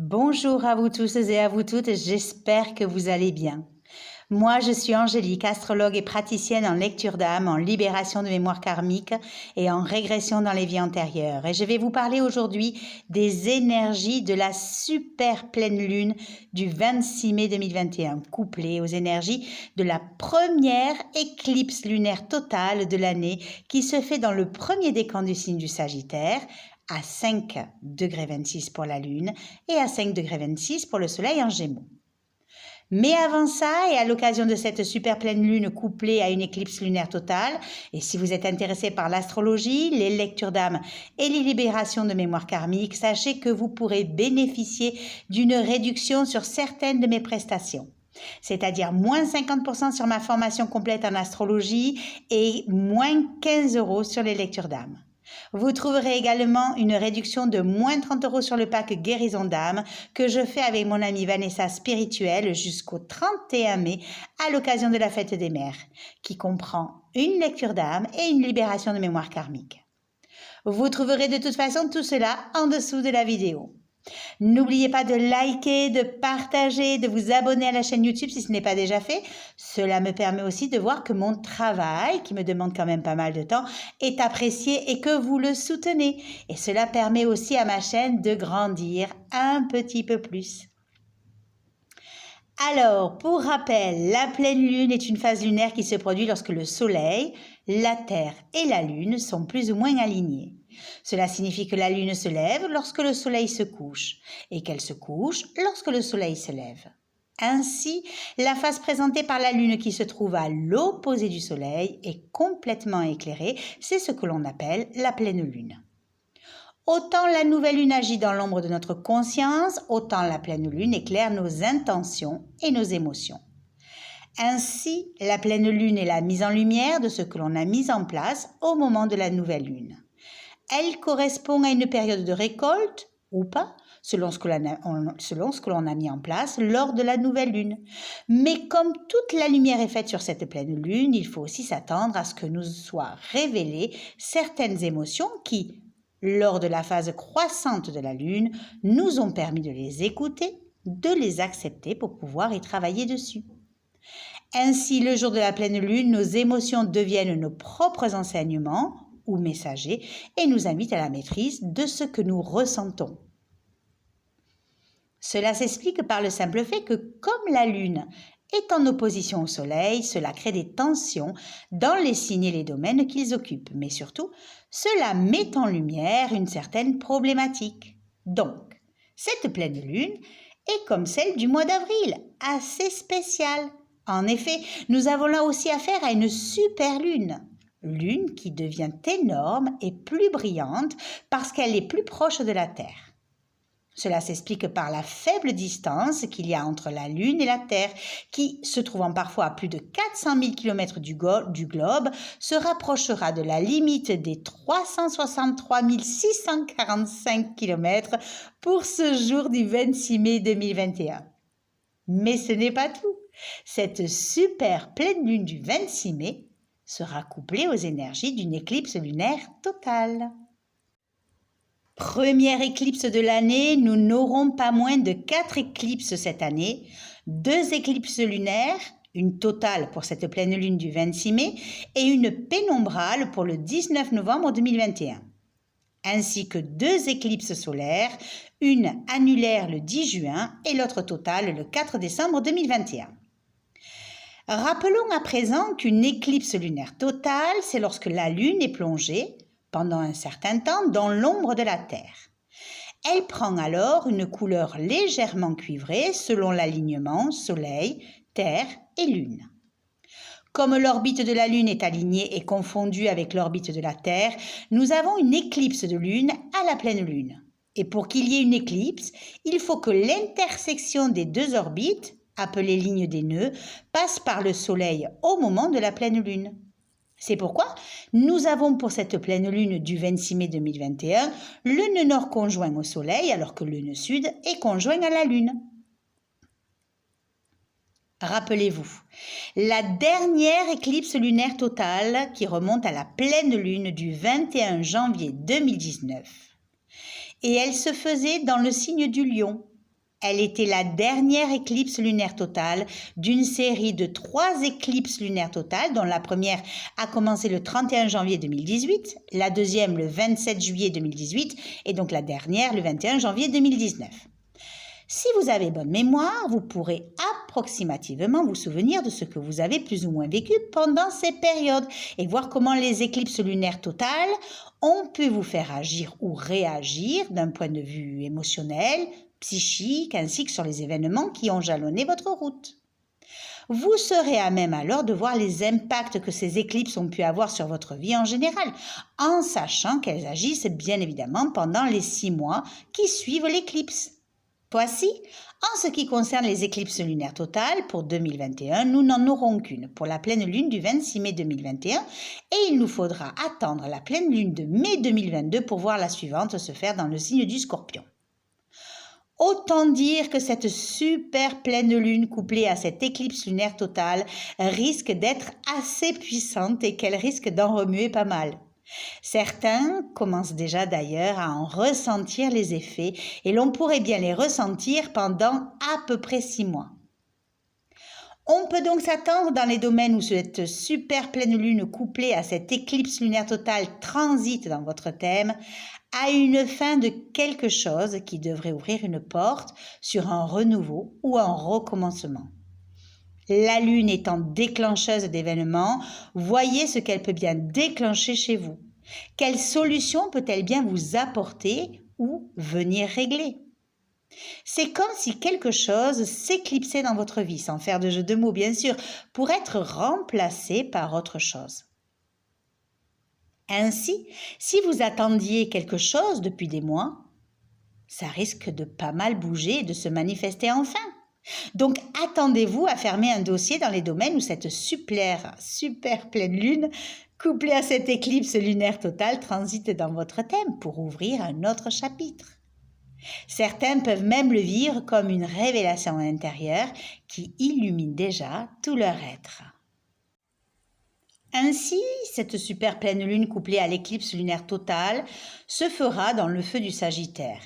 Bonjour à vous tous et à vous toutes, j'espère que vous allez bien. Moi, je suis Angélique, astrologue et praticienne en lecture d'âme, en libération de mémoire karmique et en régression dans les vies antérieures. Et je vais vous parler aujourd'hui des énergies de la super pleine lune du 26 mai 2021, couplées aux énergies de la première éclipse lunaire totale de l'année qui se fait dans le premier décan du signe du Sagittaire, à 5,26 pour la Lune et à 5,26 pour le Soleil en Gémeaux. Mais avant ça, et à l'occasion de cette super pleine lune couplée à une éclipse lunaire totale, et si vous êtes intéressé par l'astrologie, les lectures d'âme et les libérations de mémoire karmique, sachez que vous pourrez bénéficier d'une réduction sur certaines de mes prestations. C'est-à-dire moins 50% sur ma formation complète en astrologie et moins 15 € sur les lectures d'âme. Vous trouverez également une réduction de moins 30 € sur le pack guérison d'âme que je fais avec mon amie Vanessa Spirituelle jusqu'au 31 mai à l'occasion de la fête des mères, qui comprend une lecture d'âme et une libération de mémoire karmique. Vous trouverez de toute façon tout cela en dessous de la vidéo. N'oubliez pas de liker, de partager, de vous abonner à la chaîne YouTube si ce n'est pas déjà fait. Cela me permet aussi de voir que mon travail, qui me demande quand même pas mal de temps, est apprécié et que vous le soutenez. Et cela permet aussi à ma chaîne de grandir un petit peu plus. Alors, pour rappel, la pleine lune est une phase lunaire qui se produit lorsque le Soleil, la Terre et la Lune sont plus ou moins alignés. Cela signifie que la Lune se lève lorsque le Soleil se couche et qu'elle se couche lorsque le Soleil se lève. Ainsi, la phase présentée par la Lune qui se trouve à l'opposé du Soleil est complètement éclairée, c'est ce que l'on appelle la pleine lune. Autant la nouvelle lune agit dans l'ombre de notre conscience, autant la pleine lune éclaire nos intentions et nos émotions. Ainsi, la pleine lune est la mise en lumière de ce que l'on a mis en place au moment de la nouvelle lune. Elle correspond à une période de récolte, ou pas, selon ce que l'on a mis en place lors de la nouvelle lune. Mais comme toute la lumière est faite sur cette pleine lune, il faut aussi s'attendre à ce que nous soient révélées certaines émotions qui, lors de la phase croissante de la lune, nous ont permis de les écouter, de les accepter pour pouvoir y travailler dessus. Ainsi, le jour de la pleine lune, nos émotions deviennent nos propres enseignements ou messagers et nous invitent à la maîtrise de ce que nous ressentons. Cela s'explique par le simple fait que comme la Lune est en opposition au Soleil, cela crée des tensions dans les signes et les domaines qu'ils occupent, mais surtout, cela met en lumière une certaine problématique. Donc, cette pleine Lune est comme celle du mois d'avril, assez spéciale. En effet, nous avons là aussi affaire à une super lune. Lune qui devient énorme et plus brillante parce qu'elle est plus proche de la Terre. Cela s'explique par la faible distance qu'il y a entre la Lune et la Terre, qui, se trouvant parfois à plus de 400 000 km du globe, se rapprochera de la limite des 363 645 km pour ce jour du 26 mai 2021. Mais ce n'est pas tout. Cette super pleine lune du 26 mai sera couplée aux énergies d'une éclipse lunaire totale. Première éclipse de l'année, nous n'aurons pas moins de 4 éclipses cette année, 2 éclipses lunaires, une totale pour cette pleine lune du 26 mai et une pénombrale pour le 19 novembre 2021, ainsi que 2 éclipses solaires, une annulaire le 10 juin et l'autre totale le 4 décembre 2021. Rappelons à présent qu'une éclipse lunaire totale, c'est lorsque la Lune est plongée, pendant un certain temps, dans l'ombre de la Terre. Elle prend alors une couleur légèrement cuivrée selon l'alignement Soleil, Terre et Lune. Comme l'orbite de la Lune est alignée et confondue avec l'orbite de la Terre, nous avons une éclipse de Lune à la pleine Lune. Et pour qu'il y ait une éclipse, il faut que l'intersection des 2 orbites, appelées lignes des nœuds, passe par le Soleil au moment de la pleine Lune. C'est pourquoi nous avons pour cette pleine lune du 26 mai 2021 le nœud nord conjoint au Soleil alors que le nœud sud est conjoint à la Lune. Rappelez-vous, la dernière éclipse lunaire totale qui remonte à la pleine lune du 21 janvier 2019. Et elle se faisait dans le signe du Lion, Elle était la dernière éclipse lunaire totale d'une série de 3 éclipses lunaires totales, dont la première a commencé le 31 janvier 2018, la deuxième le 27 juillet 2018 et donc la dernière le 21 janvier 2019. Si vous avez bonne mémoire, vous pourrez approximativement vous souvenir de ce que vous avez plus ou moins vécu pendant ces périodes et voir comment les éclipses lunaires totales ont pu vous faire agir ou réagir d'un point de vue émotionnel, psychique, ainsi que sur les événements qui ont jalonné votre route. Vous serez à même alors de voir les impacts que ces éclipses ont pu avoir sur votre vie en général, en sachant qu'elles agissent bien évidemment pendant les 6 mois qui suivent l'éclipse. Voici, en ce qui concerne les éclipses lunaires totales pour 2021, nous n'en aurons qu'une pour la pleine lune du 26 mai 2021 et il nous faudra attendre la pleine lune de mai 2022 pour voir la suivante se faire dans le signe du Scorpion. Autant dire que cette super pleine lune couplée à cette éclipse lunaire totale risque d'être assez puissante et qu'elle risque d'en remuer pas mal. Certains commencent déjà d'ailleurs à en ressentir les effets et l'on pourrait bien les ressentir pendant à peu près 6 mois. On peut donc s'attendre dans les domaines où cette super pleine lune couplée à cette éclipse lunaire totale transite dans votre thème à une fin de quelque chose qui devrait ouvrir une porte sur un renouveau ou un recommencement. La lune étant déclencheuse d'événements, voyez ce qu'elle peut bien déclencher chez vous. Quelle solution peut-elle bien vous apporter ou venir régler ? C'est comme si quelque chose s'éclipsait dans votre vie, sans faire de jeu de mots bien sûr, pour être remplacé par autre chose. Ainsi, si vous attendiez quelque chose depuis des mois, ça risque de pas mal bouger et de se manifester enfin. Donc attendez-vous à fermer un dossier dans les domaines où cette super pleine lune, couplée à cette éclipse lunaire totale, transite dans votre thème pour ouvrir un autre chapitre. Certains peuvent même le vivre comme une révélation intérieure qui illumine déjà tout leur être. Ainsi, cette super pleine lune couplée à l'éclipse lunaire totale se fera dans le feu du Sagittaire,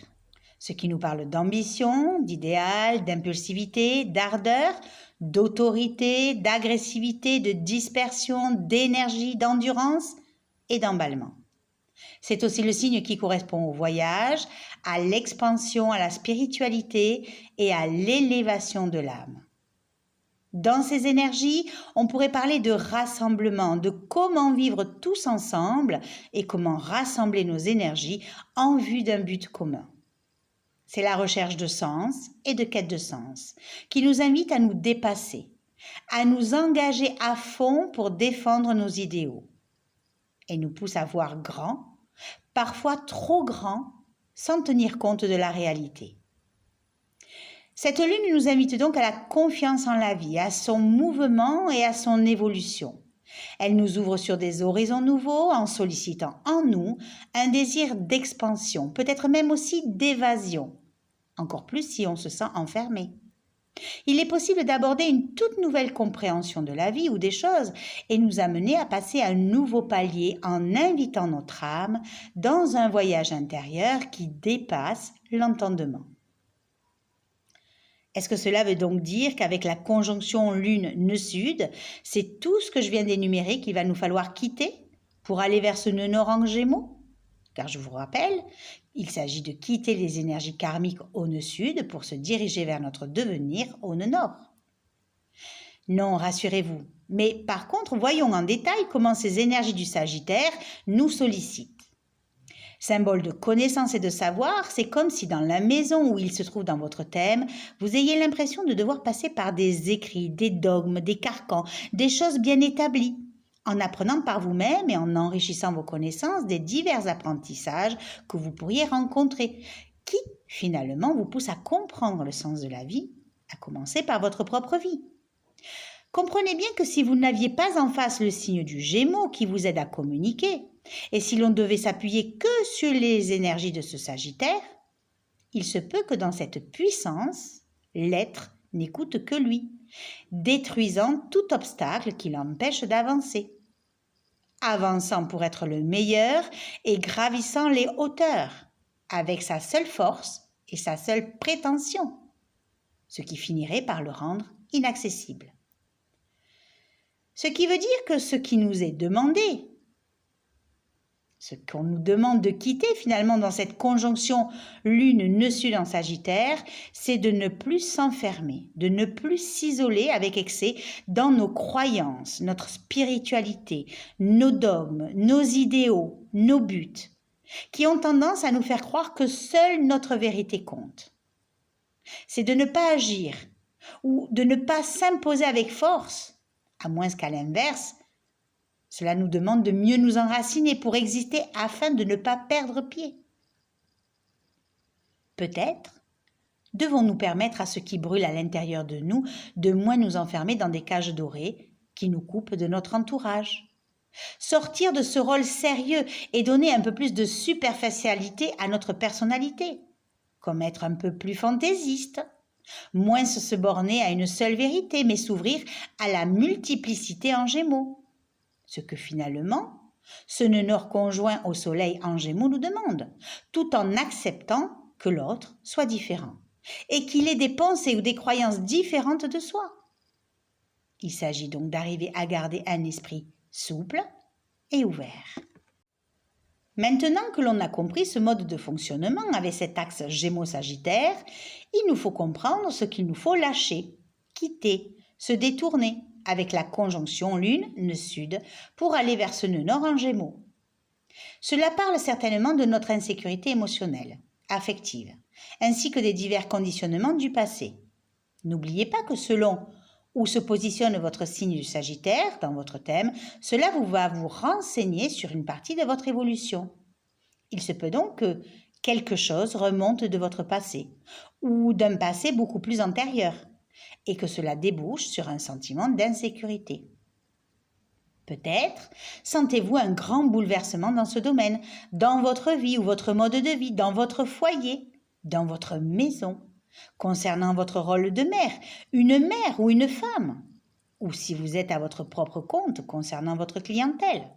ce qui nous parle d'ambition, d'idéal, d'impulsivité, d'ardeur, d'autorité, d'agressivité, de dispersion, d'énergie, d'endurance et d'emballement. C'est aussi le signe qui correspond au voyage, à l'expansion, à la spiritualité et à l'élévation de l'âme. Dans ces énergies, on pourrait parler de rassemblement, de comment vivre tous ensemble et comment rassembler nos énergies en vue d'un but commun. C'est la recherche de sens et de quête de sens qui nous invite à nous dépasser, à nous engager à fond pour défendre nos idéaux et nous pousse à voir grand, parfois trop grand, sans tenir compte de la réalité. Cette lune nous invite donc à la confiance en la vie, à son mouvement et à son évolution. Elle nous ouvre sur des horizons nouveaux en sollicitant en nous un désir d'expansion, peut-être même aussi d'évasion, encore plus si on se sent enfermé. Il est possible d'aborder une toute nouvelle compréhension de la vie ou des choses et nous amener à passer un nouveau palier en invitant notre âme dans un voyage intérieur qui dépasse l'entendement. Est-ce que cela veut donc dire qu'avec la conjonction Lune-Nœud-Sud, c'est tout ce que je viens d'énumérer qu'il va nous falloir quitter pour aller vers ce nœud nord en Gémeaux ? Car je vous rappelle, il s'agit de quitter les énergies karmiques au nœud sud pour se diriger vers notre devenir au nœud nord. Non, rassurez-vous. Mais par contre, voyons en détail comment ces énergies du Sagittaire nous sollicitent. Symbole de connaissance et de savoir, c'est comme si dans la maison où il se trouve dans votre thème, vous ayez l'impression de devoir passer par des écrits, des dogmes, des carcans, des choses bien établies, en apprenant par vous-même et en enrichissant vos connaissances des divers apprentissages que vous pourriez rencontrer, qui finalement vous poussent à comprendre le sens de la vie, à commencer par votre propre vie. Comprenez bien que si vous n'aviez pas en face le signe du Gémeaux qui vous aide à communiquer, et si l'on devait s'appuyer que sur les énergies de ce Sagittaire, il se peut que dans cette puissance, l'être n'écoute que lui, détruisant tout obstacle qui l'empêche d'avancer, avançant pour être le meilleur et gravissant les hauteurs, avec sa seule force et sa seule prétention, ce qui finirait par le rendre inaccessible. Ce qui veut dire que ce qui nous est demandé, ce qu'on nous demande de quitter finalement dans cette conjonction Lune-Nœud-Sud en Sagittaire, c'est de ne plus s'enfermer, de ne plus s'isoler avec excès dans nos croyances, notre spiritualité, nos dogmes, nos idéaux, nos buts, qui ont tendance à nous faire croire que seule notre vérité compte. C'est de ne pas agir ou de ne pas s'imposer avec force, à moins qu'à l'inverse, cela nous demande de mieux nous enraciner pour exister afin de ne pas perdre pied. Peut-être devons-nous permettre à ce qui brûle à l'intérieur de nous de moins nous enfermer dans des cages dorées qui nous coupent de notre entourage. Sortir de ce rôle sérieux et donner un peu plus de superficialité à notre personnalité, comme être un peu plus fantaisiste, moins se borner à une seule vérité, mais s'ouvrir à la multiplicité en Gémeaux. Ce que finalement, ce nœud nord conjoint au soleil en Gémeaux nous demande, tout en acceptant que l'autre soit différent et qu'il ait des pensées ou des croyances différentes de soi. Il s'agit donc d'arriver à garder un esprit souple et ouvert. Maintenant que l'on a compris ce mode de fonctionnement avec cet axe Gémeaux-Sagittaire, il nous faut comprendre ce qu'il nous faut lâcher, quitter, se détourner avec la conjonction Lune-Nœud-Sud pour aller vers ce nœud nord en Gémeaux. Cela parle certainement de notre insécurité émotionnelle, affective, ainsi que des divers conditionnements du passé. N'oubliez pas que selon où se positionne votre signe du Sagittaire dans votre thème, cela va vous renseigner sur une partie de votre évolution. Il se peut donc que quelque chose remonte de votre passé, ou d'un passé beaucoup plus antérieur, et que cela débouche sur un sentiment d'insécurité. Peut-être sentez-vous un grand bouleversement dans ce domaine, dans votre vie ou votre mode de vie, dans votre foyer, dans votre maison, concernant votre rôle de mère, une mère ou une femme, ou si vous êtes à votre propre compte concernant votre clientèle.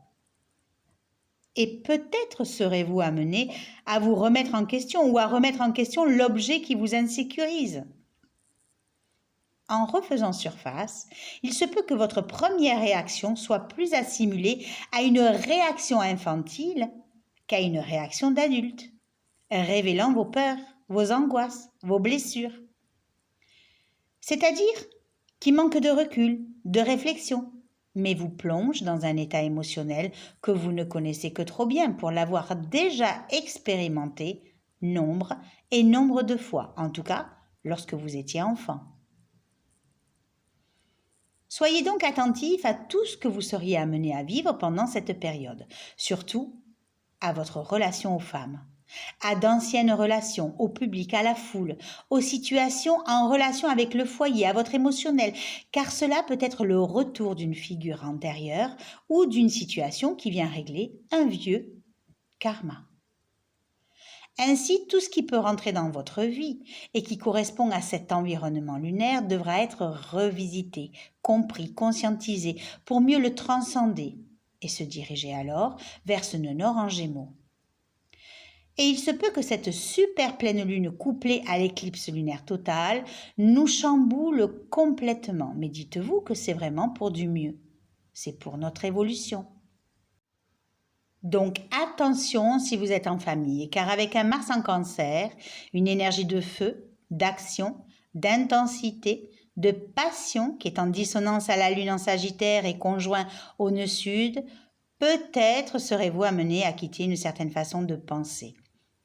Et peut-être serez-vous amené à vous remettre en question ou à remettre en question l'objet qui vous insécurise. En refaisant surface, il se peut que votre première réaction soit plus assimilée à une réaction infantile qu'à une réaction d'adulte, révélant vos peurs, vos angoisses, vos blessures. C'est-à-dire qui manque de recul, de réflexion, mais vous plonge dans un état émotionnel que vous ne connaissez que trop bien pour l'avoir déjà expérimenté nombre et nombre de fois, en tout cas lorsque vous étiez enfant. Soyez donc attentif à tout ce que vous seriez amené à vivre pendant cette période, surtout à votre relation aux femmes, à d'anciennes relations, au public, à la foule, aux situations en relation avec le foyer, à votre émotionnel, car cela peut être le retour d'une figure antérieure ou d'une situation qui vient régler un vieux karma. Ainsi, tout ce qui peut rentrer dans votre vie et qui correspond à cet environnement lunaire devra être revisité, compris, conscientisé pour mieux le transcender et se diriger alors vers ce nœud nord en Gémeaux. Et il se peut que cette super pleine lune couplée à l'éclipse lunaire totale nous chamboule complètement, mais dites-vous que c'est vraiment pour du mieux, c'est pour notre évolution. Donc attention si vous êtes en famille, car avec un Mars en Cancer, une énergie de feu, d'action, d'intensité, de passion qui est en dissonance à la Lune en Sagittaire et conjoint au nœud sud, peut-être serez-vous amené à quitter une certaine façon de penser,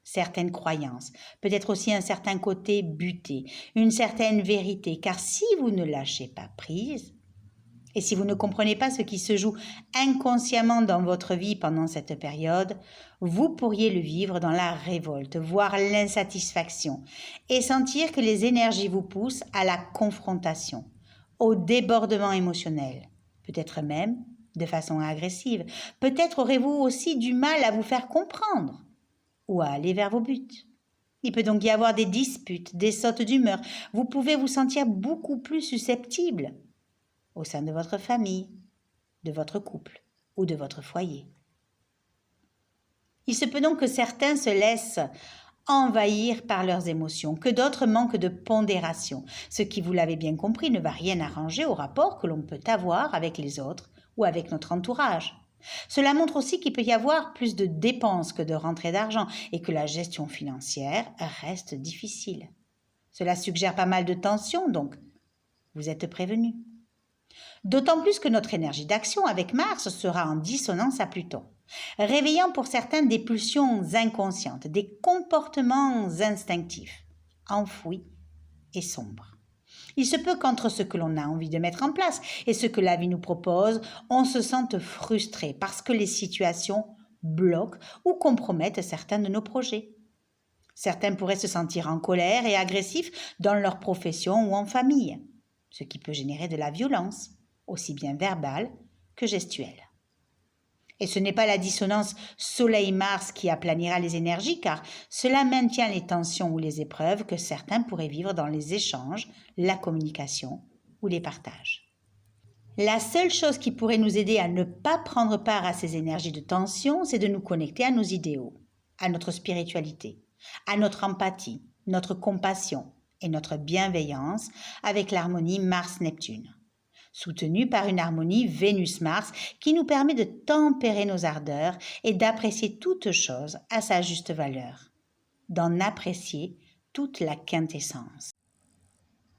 certaines croyances, peut-être aussi un certain côté buté, une certaine vérité, car si vous ne lâchez pas prise, et si vous ne comprenez pas ce qui se joue inconsciemment dans votre vie pendant cette période, vous pourriez le vivre dans la révolte, voire l'insatisfaction, et sentir que les énergies vous poussent à la confrontation, au débordement émotionnel, peut-être même de façon agressive. Peut-être aurez-vous aussi du mal à vous faire comprendre ou à aller vers vos buts. Il peut donc y avoir des disputes, des sautes d'humeur. Vous pouvez vous sentir beaucoup plus susceptible au sein de votre famille, de votre couple ou de votre foyer. Il se peut donc que certains se laissent envahir par leurs émotions, que d'autres manquent de pondération, ce qui, vous l'avez bien compris, ne va rien arranger au rapport que l'on peut avoir avec les autres ou avec notre entourage. Cela montre aussi qu'il peut y avoir plus de dépenses que de rentrées d'argent et que la gestion financière reste difficile. Cela suggère pas mal de tensions, donc vous êtes prévenus. D'autant plus que notre énergie d'action avec Mars sera en dissonance à Pluton, réveillant pour certains des pulsions inconscientes, des comportements instinctifs, enfouis et sombres. Il se peut qu'entre ce que l'on a envie de mettre en place et ce que la vie nous propose, on se sente frustré parce que les situations bloquent ou compromettent certains de nos projets. Certains pourraient se sentir en colère et agressifs dans leur profession ou en famille, ce qui peut générer de la violence, aussi bien verbale que gestuelle. Et ce n'est pas la dissonance Soleil-Mars qui aplanira les énergies, car cela maintient les tensions ou les épreuves que certains pourraient vivre dans les échanges, la communication ou les partages. La seule chose qui pourrait nous aider à ne pas prendre part à ces énergies de tension, c'est de nous connecter à nos idéaux, à notre spiritualité, à notre empathie, notre compassion et notre bienveillance avec l'harmonie Mars-Neptune, soutenue par une harmonie Vénus-Mars qui nous permet de tempérer nos ardeurs et d'apprécier toute chose à sa juste valeur, d'en apprécier toute la quintessence.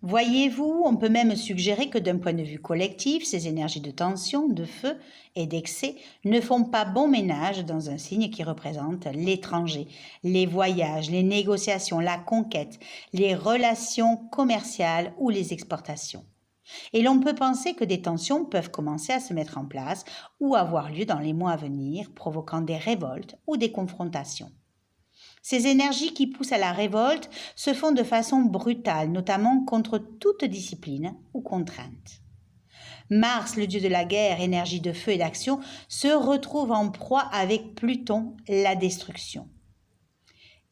Voyez-vous, on peut même suggérer que d'un point de vue collectif, ces énergies de tension, de feu et d'excès ne font pas bon ménage dans un signe qui représente l'étranger, les voyages, les négociations, la conquête, les relations commerciales ou les exportations. Et l'on peut penser que des tensions peuvent commencer à se mettre en place ou avoir lieu dans les mois à venir, provoquant des révoltes ou des confrontations. Ces énergies qui poussent à la révolte se font de façon brutale, notamment contre toute discipline ou contrainte. Mars, le dieu de la guerre, énergie de feu et d'action, se retrouve en proie avec Pluton, la destruction.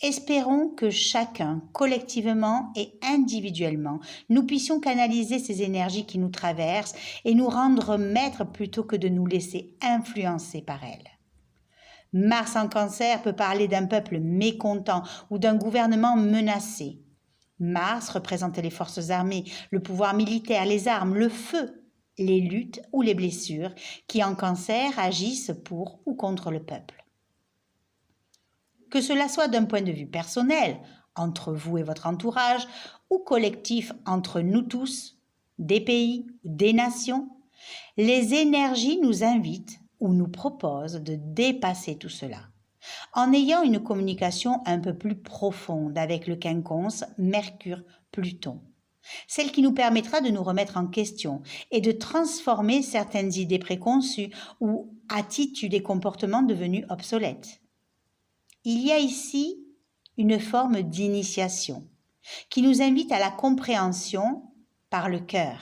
Espérons que chacun, collectivement et individuellement, nous puissions canaliser ces énergies qui nous traversent et nous rendre maîtres plutôt que de nous laisser influencer par elles. Mars en Cancer peut parler d'un peuple mécontent ou d'un gouvernement menacé. Mars représente les forces armées, le pouvoir militaire, les armes, le feu, les luttes ou les blessures qui en Cancer agissent pour ou contre le peuple. Que cela soit d'un point de vue personnel, entre vous et votre entourage, ou collectif entre nous tous, des pays, des nations, les énergies nous invitent ou nous propose de dépasser tout cela, en ayant une communication un peu plus profonde avec le quinconce Mercure-Pluton, celle qui nous permettra de nous remettre en question et de transformer certaines idées préconçues ou attitudes et comportements devenus obsolètes. Il y a ici une forme d'initiation qui nous invite à la compréhension par le cœur,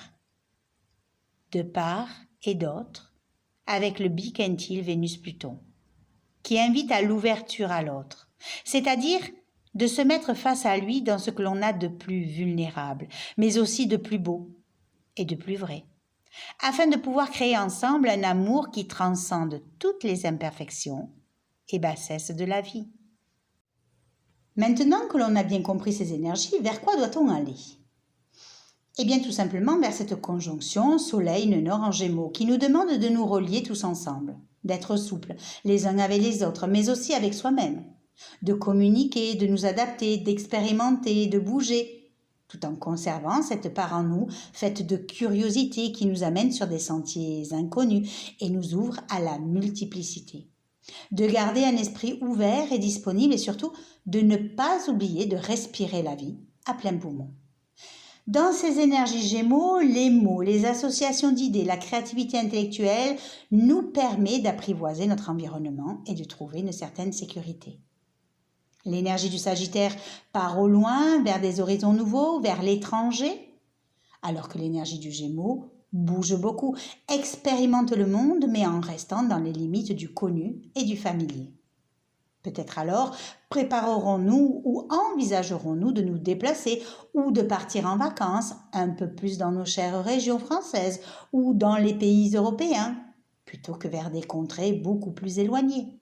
de part et d'autre, avec le biquintile Vénus-Pluton, qui invite à l'ouverture à l'autre, c'est-à-dire de se mettre face à lui dans ce que l'on a de plus vulnérable, mais aussi de plus beau et de plus vrai, afin de pouvoir créer ensemble un amour qui transcende toutes les imperfections et bassesses de la vie. Maintenant que l'on a bien compris ces énergies, vers quoi doit-on aller ? Eh bien, tout simplement vers cette conjonction Soleil-Nord en Gémeaux qui nous demande de nous relier tous ensemble, d'être souples les uns avec les autres, mais aussi avec soi-même, de communiquer, de nous adapter, d'expérimenter, de bouger, tout en conservant cette part en nous faite de curiosité qui nous amène sur des sentiers inconnus et nous ouvre à la multiplicité. De garder un esprit ouvert et disponible et surtout de ne pas oublier de respirer la vie à plein poumon. Dans ces énergies Gémeaux, les mots, les associations d'idées, la créativité intellectuelle nous permet d'apprivoiser notre environnement et de trouver une certaine sécurité. L'énergie du Sagittaire part au loin, vers des horizons nouveaux, vers l'étranger, alors que l'énergie du Gémeaux bouge beaucoup, expérimente le monde, mais en restant dans les limites du connu et du familier. Peut-être alors préparerons-nous ou envisagerons-nous de nous déplacer ou de partir en vacances un peu plus dans nos chères régions françaises ou dans les pays européens, plutôt que vers des contrées beaucoup plus éloignées.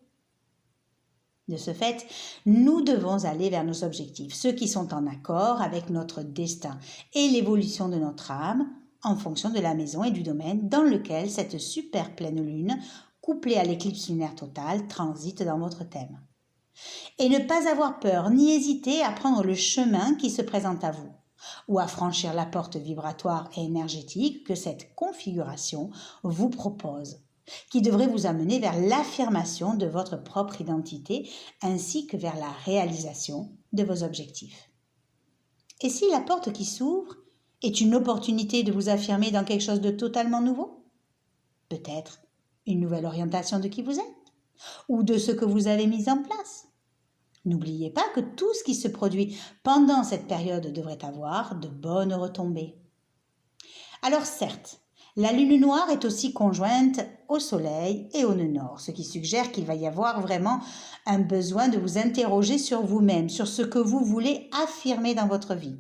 De ce fait, nous devons aller vers nos objectifs, ceux qui sont en accord avec notre destin et l'évolution de notre âme en fonction de la maison et du domaine dans lequel cette super pleine lune, couplée à l'éclipse lunaire totale, transite dans votre thème. Et ne pas avoir peur ni hésiter à prendre le chemin qui se présente à vous ou à franchir la porte vibratoire et énergétique que cette configuration vous propose, qui devrait vous amener vers l'affirmation de votre propre identité ainsi que vers la réalisation de vos objectifs. Et si la porte qui s'ouvre est une opportunité de vous affirmer dans quelque chose de totalement nouveau? Peut-être une nouvelle orientation de qui vous êtes ou de ce que vous avez mis en place. N'oubliez pas que tout ce qui se produit pendant cette période devrait avoir de bonnes retombées. Alors certes, la lune noire est aussi conjointe au soleil et au nœud nord, ce qui suggère qu'il va y avoir vraiment un besoin de vous interroger sur vous-même, sur ce que vous voulez affirmer dans votre vie,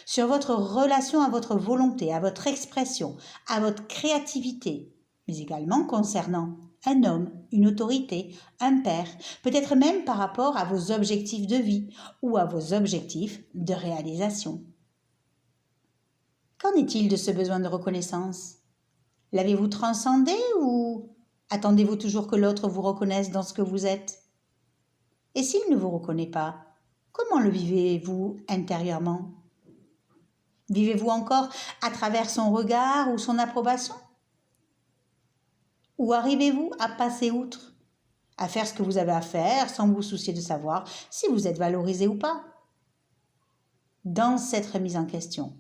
sur votre relation à votre volonté, à votre expression, à votre créativité, mais également concernant un homme, une autorité, un père, peut-être même par rapport à vos objectifs de vie ou à vos objectifs de réalisation. Qu'en est-il de ce besoin de reconnaissance? L'avez-vous transcendé ou attendez-vous toujours que l'autre vous reconnaisse dans ce que vous êtes? Et s'il ne vous reconnaît pas, comment le vivez-vous intérieurement? Vivez-vous encore à travers son regard ou son approbation? Ou arrivez-vous à passer outre, à faire ce que vous avez à faire sans vous soucier de savoir si vous êtes valorisé ou pas? Dans cette remise en question,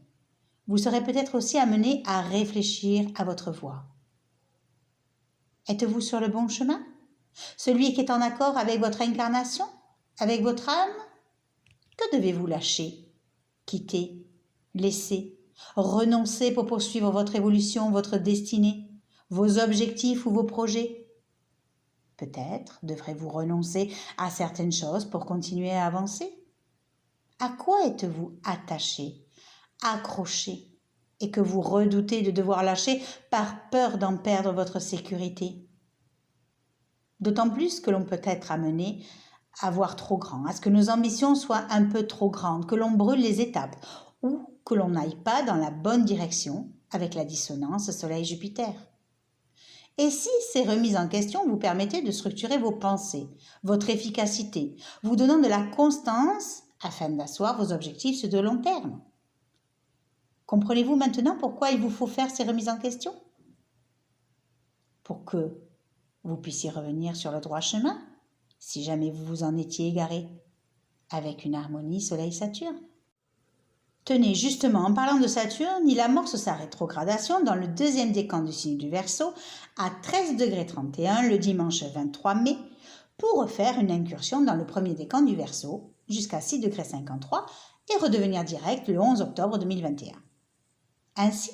vous serez peut-être aussi amené à réfléchir à votre voie. Êtes-vous sur le bon chemin? Celui qui est en accord avec votre incarnation? Avec votre âme? Que devez-vous lâcher, quitter, laisser, renoncer pour poursuivre votre évolution, votre destinée, vos objectifs ou vos projets? Peut-être devrez-vous renoncer à certaines choses pour continuer à avancer? À quoi êtes-vous attaché, accroché et que vous redoutez de devoir lâcher par peur d'en perdre votre sécurité? D'autant plus que l'on peut être amené à voir trop grand, à ce que nos ambitions soient un peu trop grandes, que l'on brûle les étapes ou que l'on n'aille pas dans la bonne direction avec la dissonance Soleil-Jupiter. Et si ces remises en question vous permettaient de structurer vos pensées, votre efficacité, vous donnant de la constance afin d'asseoir vos objectifs sur de long terme? Comprenez-vous maintenant pourquoi il vous faut faire ces remises en question? Pour que vous puissiez revenir sur le droit chemin, si jamais vous vous en étiez égaré, avec une harmonie Soleil-Saturne. Tenez, justement, en parlant de Saturne, il amorce sa rétrogradation dans le deuxième décan du signe du Verseau à 13,31 le dimanche 23 mai pour refaire une incursion dans le premier décan du Verseau jusqu'à 6,53 et redevenir direct le 11 octobre 2021. Ainsi,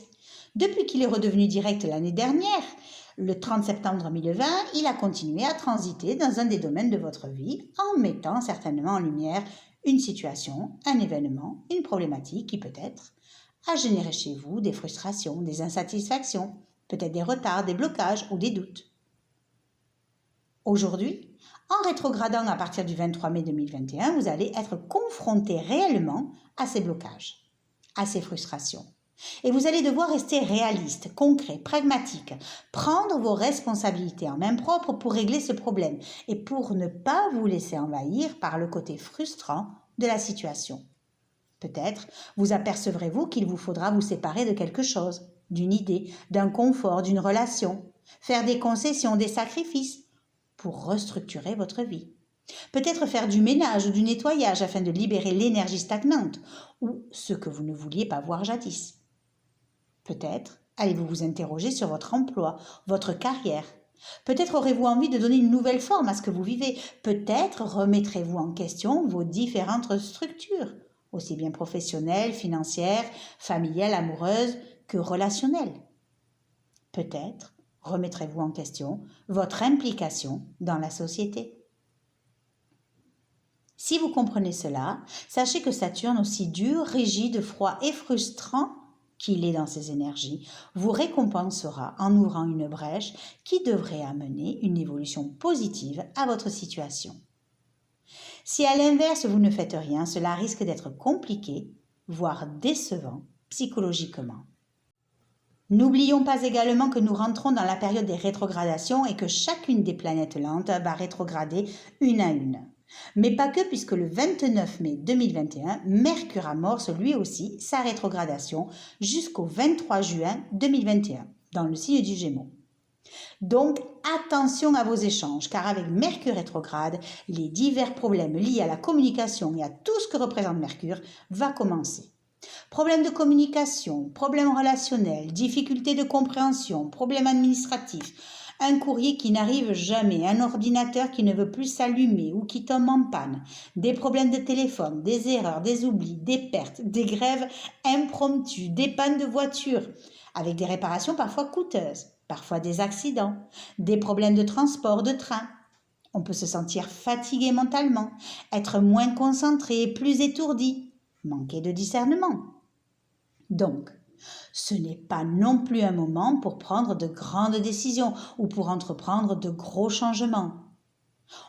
depuis qu'il est redevenu direct l'année dernière, le 30 septembre 2020, il a continué à transiter dans un des domaines de votre vie en mettant certainement en lumière une situation, un événement, une problématique qui peut-être a généré chez vous des frustrations, des insatisfactions, peut-être des retards, des blocages ou des doutes. Aujourd'hui, en rétrogradant à partir du 23 mai 2021, vous allez être confronté réellement à ces blocages, à ces frustrations. Et vous allez devoir rester réaliste, concret, pragmatique, prendre vos responsabilités en main propre pour régler ce problème et pour ne pas vous laisser envahir par le côté frustrant de la situation. Peut-être vous apercevrez-vous qu'il vous faudra vous séparer de quelque chose, d'une idée, d'un confort, d'une relation, faire des concessions, des sacrifices pour restructurer votre vie. Peut-être faire du ménage ou du nettoyage afin de libérer l'énergie stagnante ou ce que vous ne vouliez pas voir jadis. Peut-être allez-vous vous interroger sur votre emploi, votre carrière. Peut-être aurez-vous envie de donner une nouvelle forme à ce que vous vivez. Peut-être remettrez-vous en question vos différentes structures, aussi bien professionnelles, financières, familiales, amoureuses que relationnelles. Peut-être remettrez-vous en question votre implication dans la société. Si vous comprenez cela, sachez que Saturne, aussi dur, rigide, froid et frustrant qu'il est dans ses énergies, vous récompensera en ouvrant une brèche qui devrait amener une évolution positive à votre situation. Si à l'inverse vous ne faites rien, cela risque d'être compliqué, voire décevant psychologiquement. N'oublions pas également que nous rentrons dans la période des rétrogradations et que chacune des planètes lentes va rétrograder une à une. Mais pas que, puisque le 29 mai 2021, Mercure amorce lui aussi sa rétrogradation jusqu'au 23 juin 2021, dans le signe du Gémeaux. Donc attention à vos échanges, car avec Mercure rétrograde, les divers problèmes liés à la communication et à tout ce que représente Mercure va commencer. Problèmes de communication, problèmes relationnels, difficultés de compréhension, problèmes administratifs, un courrier qui n'arrive jamais, un ordinateur qui ne veut plus s'allumer ou qui tombe en panne, des problèmes de téléphone, des erreurs, des oublis, des pertes, des grèves impromptues, des pannes de voiture, avec des réparations parfois coûteuses, parfois des accidents, des problèmes de transport, de train. On peut se sentir fatigué mentalement, être moins concentré, plus étourdi, manquer de discernement. Donc, ce n'est pas non plus un moment pour prendre de grandes décisions ou pour entreprendre de gros changements.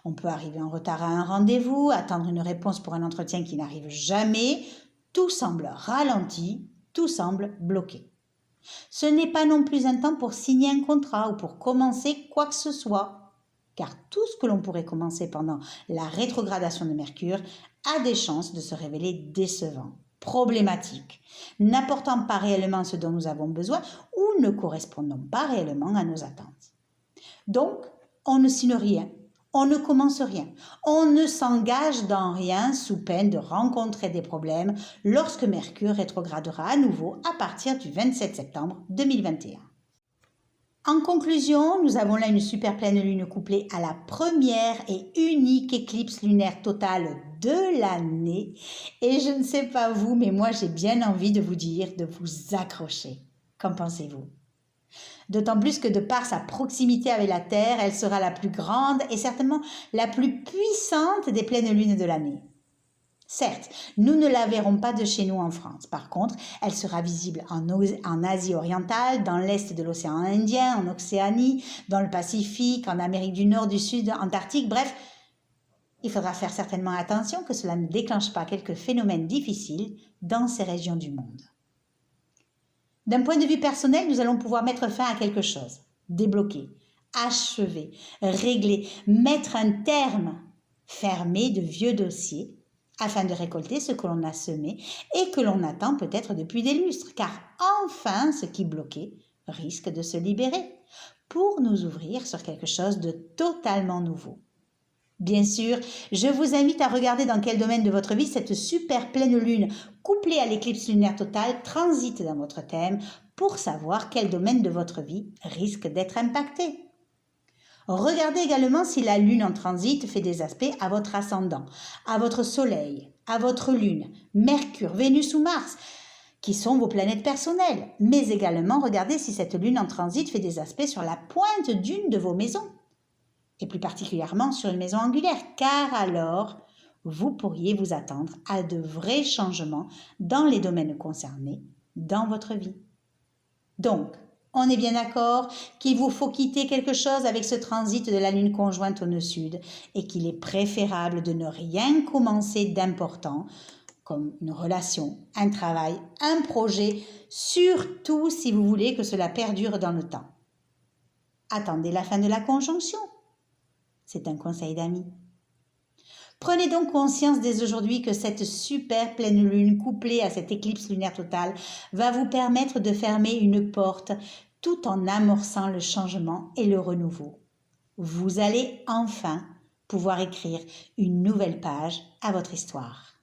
On peut arriver en retard à un rendez-vous, attendre une réponse pour un entretien qui n'arrive jamais. Tout semble ralenti, tout semble bloqué. Ce n'est pas non plus un temps pour signer un contrat ou pour commencer quoi que ce soit, car tout ce que l'on pourrait commencer pendant la rétrogradation de Mercure a des chances de se révéler décevant, problématique, n'apportant pas réellement ce dont nous avons besoin ou ne correspondant pas réellement à nos attentes. Donc, on ne signe rien, on ne commence rien, on ne s'engage dans rien sous peine de rencontrer des problèmes lorsque Mercure rétrogradera à nouveau à partir du 27 septembre 2021. En conclusion, nous avons là une super pleine lune couplée à la première et unique éclipse lunaire totale de l'année. Et je ne sais pas vous, mais moi j'ai bien envie de vous dire de vous accrocher. Qu'en pensez-vous ? D'autant plus que de par sa proximité avec la Terre, elle sera la plus grande et certainement la plus puissante des pleines lunes de l'année. Certes, nous ne la verrons pas de chez nous en France. Par contre, elle sera visible en Asie orientale, dans l'est de l'océan Indien, en Océanie, dans le Pacifique, en Amérique du Nord, du Sud, Antarctique, bref. Il faudra faire certainement attention que cela ne déclenche pas quelques phénomènes difficiles dans ces régions du monde. D'un point de vue personnel, nous allons pouvoir mettre fin à quelque chose, débloquer, achever, régler, mettre un terme, fermer de vieux dossiers, afin de récolter ce que l'on a semé et que l'on attend peut-être depuis des lustres, car enfin ce qui bloquait risque de se libérer pour nous ouvrir sur quelque chose de totalement nouveau. Bien sûr, je vous invite à regarder dans quel domaine de votre vie cette super pleine lune couplée à l'éclipse lunaire totale transite dans votre thème pour savoir quel domaine de votre vie risque d'être impacté. Regardez également si la lune en transit fait des aspects à votre ascendant, à votre soleil, à votre lune, Mercure, Vénus ou Mars, qui sont vos planètes personnelles. Mais également regardez si cette lune en transit fait des aspects sur la pointe d'une de vos maisons, et plus particulièrement sur une maison angulaire, car alors vous pourriez vous attendre à de vrais changements dans les domaines concernés dans votre vie. Donc, on est bien d'accord qu'il vous faut quitter quelque chose avec ce transit de la lune conjointe au nœud sud et qu'il est préférable de ne rien commencer d'important, comme une relation, un travail, un projet, surtout si vous voulez que cela perdure dans le temps. Attendez la fin de la conjonction. C'est un conseil d'amis. Prenez donc conscience dès aujourd'hui que cette super pleine lune couplée à cette éclipse lunaire totale va vous permettre de fermer une porte tout en amorçant le changement et le renouveau. Vous allez enfin pouvoir écrire une nouvelle page à votre histoire.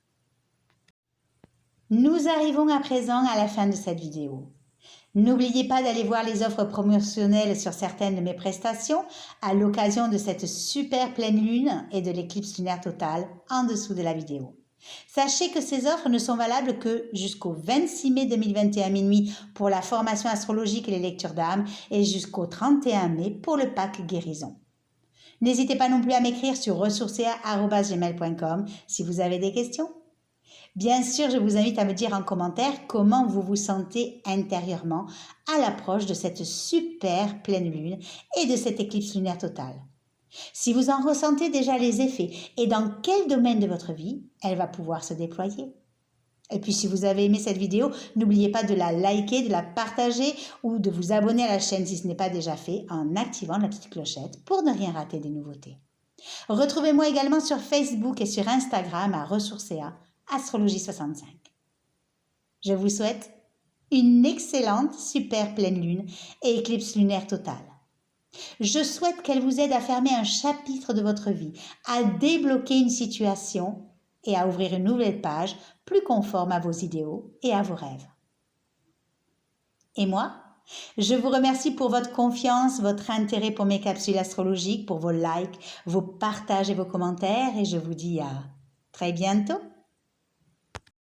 Nous arrivons à présent à la fin de cette vidéo. N'oubliez pas d'aller voir les offres promotionnelles sur certaines de mes prestations à l'occasion de cette super pleine lune et de l'éclipse lunaire totale en dessous de la vidéo. Sachez que ces offres ne sont valables que jusqu'au 26 mai 2021 minuit pour la formation astrologique et les lectures d'âme et jusqu'au 31 mai pour le pack guérison. N'hésitez pas non plus à m'écrire sur ressourcea@gmail.com si vous avez des questions. Bien sûr, je vous invite à me dire en commentaire comment vous vous sentez intérieurement à l'approche de cette super pleine lune et de cette éclipse lunaire totale. Si vous en ressentez déjà les effets et dans quel domaine de votre vie elle va pouvoir se déployer. Et puis si vous avez aimé cette vidéo, n'oubliez pas de la liker, de la partager ou de vous abonner à la chaîne si ce n'est pas déjà fait en activant la petite clochette pour ne rien rater des nouveautés. Retrouvez-moi également sur Facebook et sur Instagram à Ressourcea Astrologie65. Je vous souhaite une excellente super pleine lune et éclipse lunaire totale. Je souhaite qu'elle vous aide à fermer un chapitre de votre vie, à débloquer une situation et à ouvrir une nouvelle page plus conforme à vos idéaux et à vos rêves. Et moi, je vous remercie pour votre confiance, votre intérêt pour mes capsules astrologiques, pour vos likes, vos partages et vos commentaires et je vous dis à très bientôt.